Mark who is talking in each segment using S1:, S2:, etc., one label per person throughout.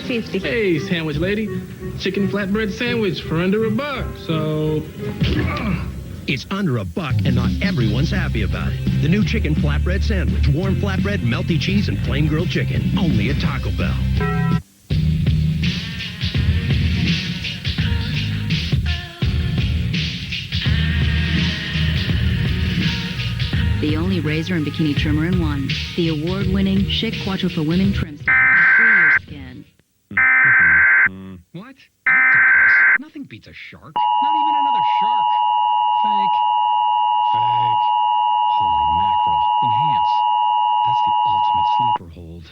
S1: $2.50.
S2: Hey, sandwich lady. Chicken flatbread sandwich for under $1. So...
S3: It's under $1 and not everyone's happy about it. The new chicken flatbread sandwich. Warm flatbread, melty cheese, and flame grilled chicken. Only at Taco Bell.
S4: The only razor and bikini trimmer in one. The award-winning Chic Quattro for Women trim style. Free your skin.
S3: What? Octopus? Nothing beats a shark. Not even another shark. Fake. Fake. Holy mackerel. Enhance. That's the ultimate sleeper hold.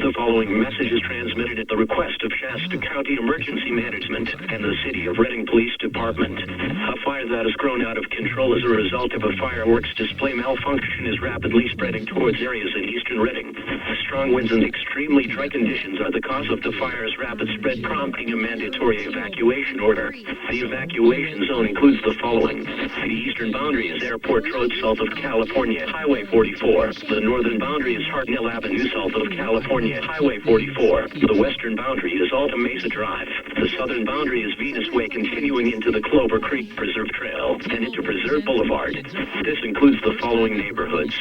S5: The following message is transmitted at the request of Shasta County Emergency Management and the City of Reading Police Department. A fire that has grown out of control as a result of a fireworks display malfunction is rapidly spreading towards areas in eastern Reading. Strong winds and extremely dry conditions are the cause of the fire's rapid spread, prompting a mandatory evacuation order. The evacuation zone includes the following. The eastern boundary is Airport Road south of California, Highway 44. The northern boundary is Hartnell Avenue south of California, Highway 44. The western boundary is Alta Mesa Drive. The southern boundary is Venus Way continuing into the Clover Creek Preserve Trail and into Preserve Boulevard. This includes the following neighborhoods.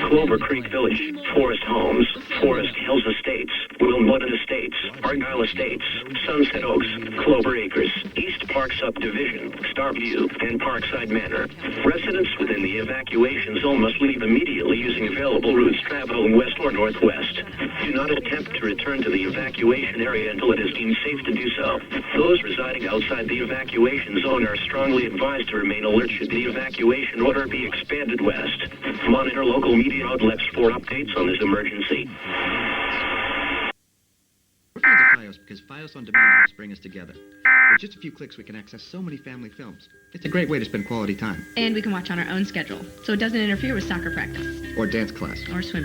S5: Clover Creek Village, Forest Homes, Forest Hills Estates, Wilmwood Estates, Argyle Estates, Sunset Oaks, Clover Acres, East Park Subdivision, Starview, and Parkside Manor. Residents within the evacuation zone must leave immediately using available routes traveling west or northwest. Do not attempt to return to the evacuation area until it is deemed safe to do so. Those residing outside the evacuation zone are strongly advised to remain alert should the evacuation order be expanded west. Monitor local media outlets for updates on this emergency.
S6: We're fans of FiOS because FiOS On Demand helps bring us together. With just a few clicks, we can access so many family films. It's a great way to spend quality time.
S7: And we can watch on our own schedule, so it doesn't interfere with soccer practice.
S6: Or dance class.
S7: Or swim